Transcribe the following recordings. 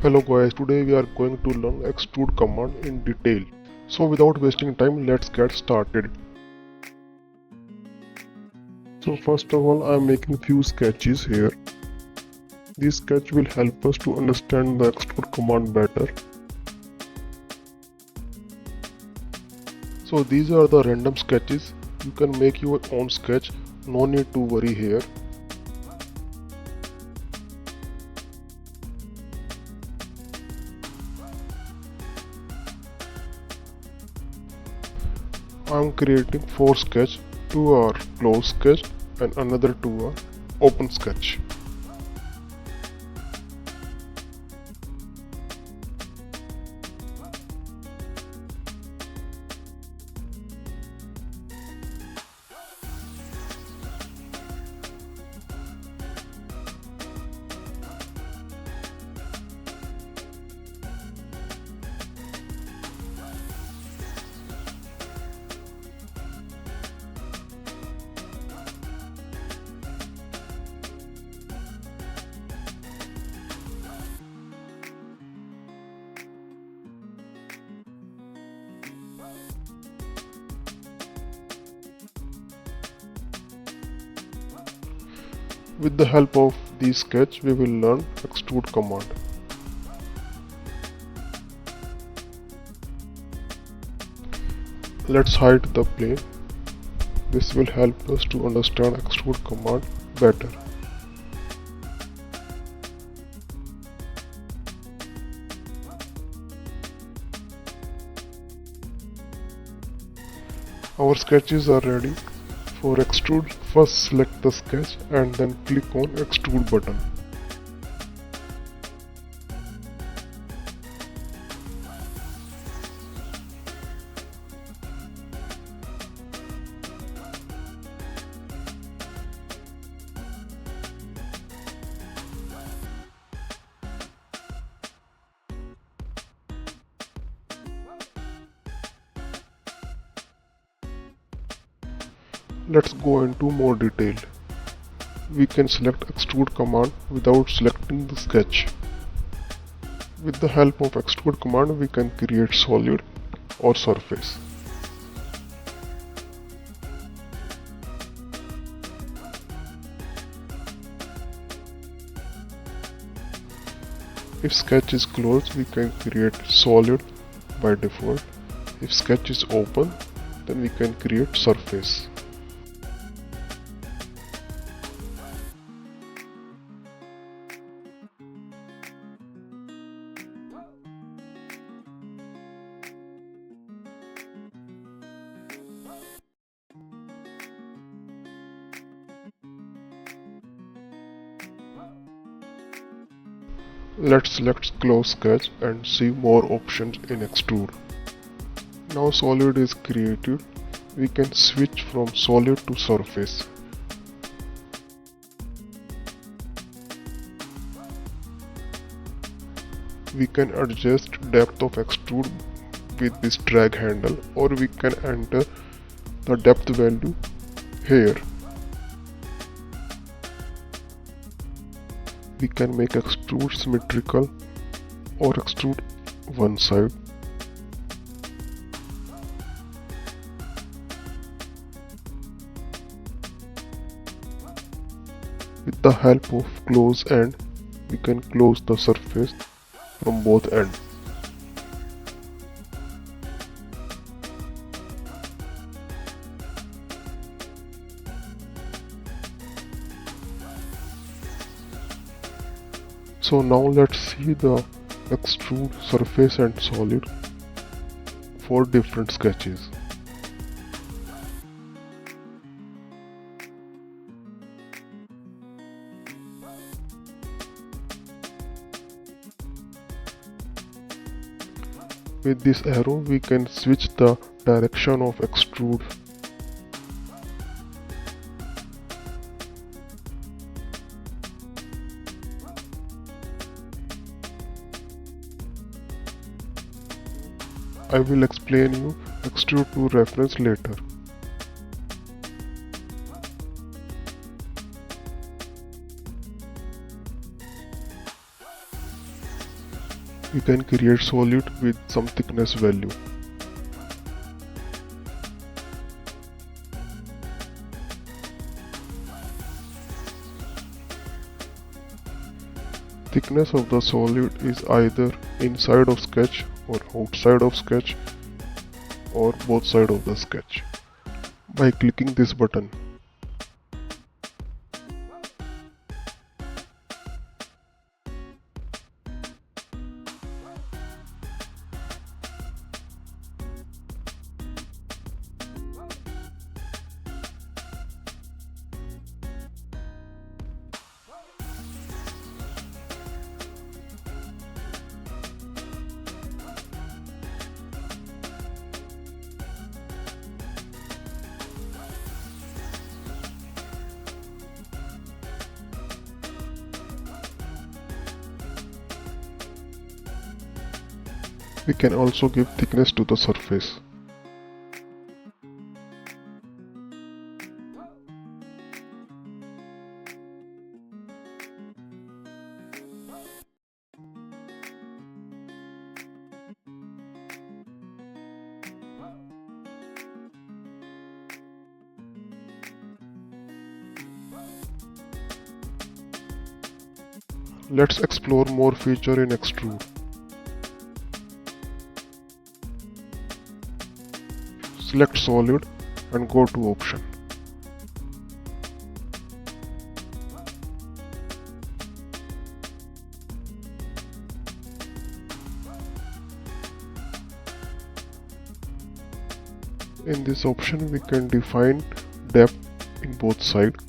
Hello guys, today we are going to learn extrude command in detail. So without wasting time, let's get started. So first of all, I am making few sketches here. This sketch will help us to understand the extrude command better. So these are the random sketches. You can make your own sketch, no need to worry here. I am creating 4 sketches, 2 are close sketch and another 2 are open sketch. With the help of this sketch, we will learn extrude command. Let's hide the plane. This will help us to understand extrude command better. Our sketches are ready. For extrude, first select the sketch and then click on extrude button. Let's go into more detail. We can select extrude command without selecting the sketch. With the help of extrude command, we can create solid or surface. If sketch is closed, we can create solid by default. If sketch is open, then we can create surface. Let's select close sketch and see more options in extrude. Now solid is created, we can switch from solid to surface. We can adjust depth of extrude with this drag handle, or we can enter the depth value here. We can make extrude symmetrical or extrude one side. With the help of close end, we can close the surface from both ends. So now let's see the extrude surface and solid for different sketches. With this arrow we can switch the direction of extrude. I will explain you extrude to reference later. we can create solid with some thickness value. Thickness of the solid is either inside of sketch or outside of sketch or both sides of the sketch by clicking this button. We can also give thickness to the surface. Let's explore more feature in Extrude. Select solid and go to option. In this option we can define depth in both sides.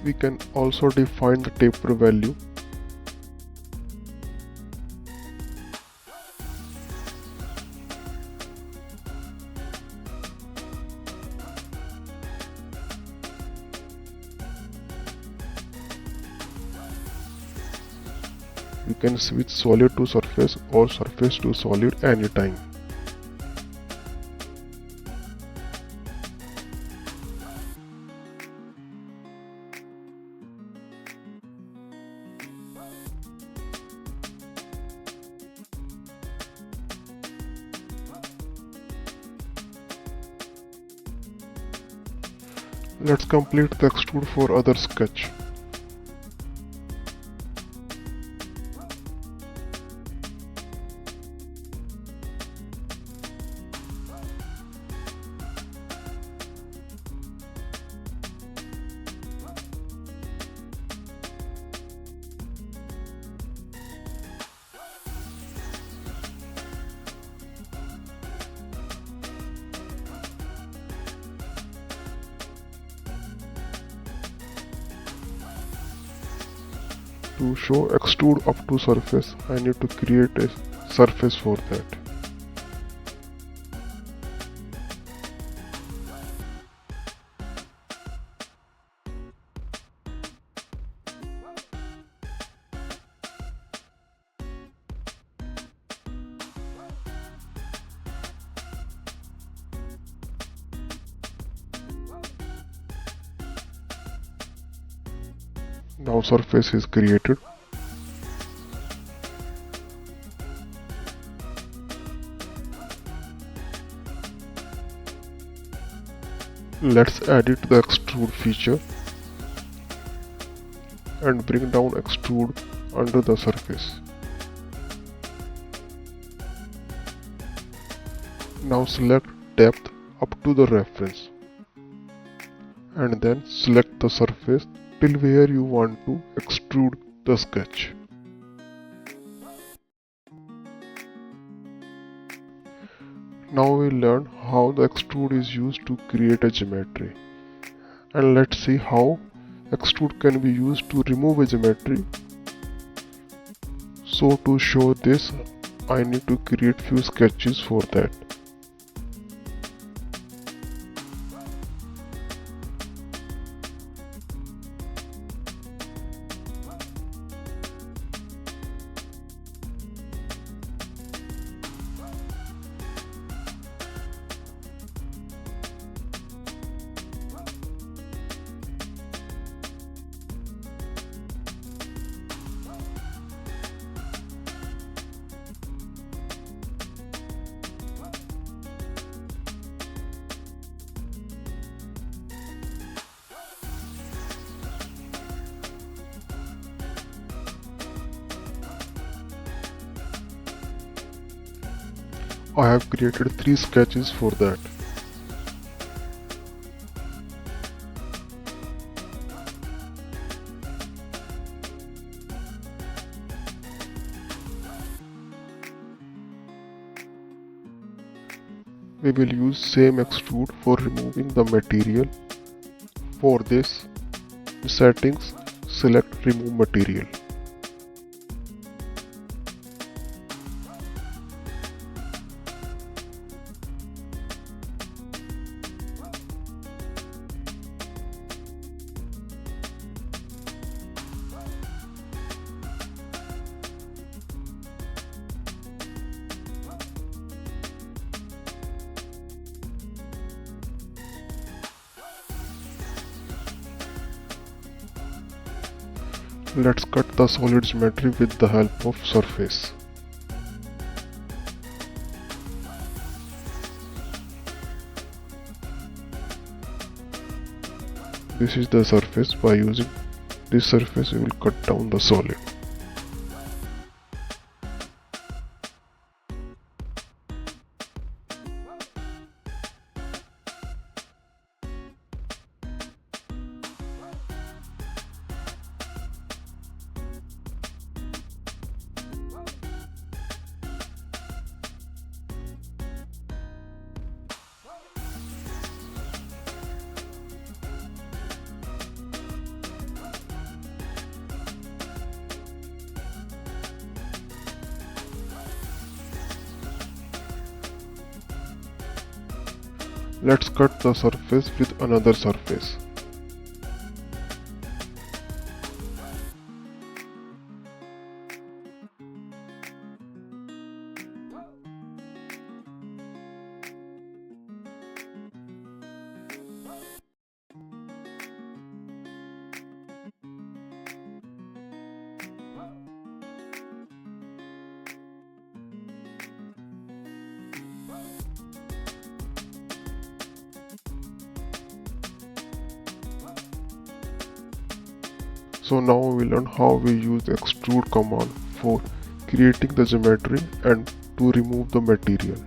We can also define the taper value. We can switch solid to surface or surface to solid anytime. Let's complete the extrude for other sketch. To show extrude up to surface, I need to create a surface for that. Now surface is created. Let's edit the extrude feature and bring down extrude under the surface. Now select depth up to the reference and then select the surface till where you want to extrude the sketch. Now we learn how the extrude is used to create a geometry, and let's see how extrude can be used to remove a geometry. So to show this, I need to create few sketches for that. I have created 3 sketches for that. We will use same extrude for removing the material. For this, in settings, select remove material. Let's cut the solid geometry with the help of surface. This is the surface. By using this surface, we will cut down the solid. Let's cut the surface with another surface. So now we learn how we use the extrude command for creating the geometry and to remove the material.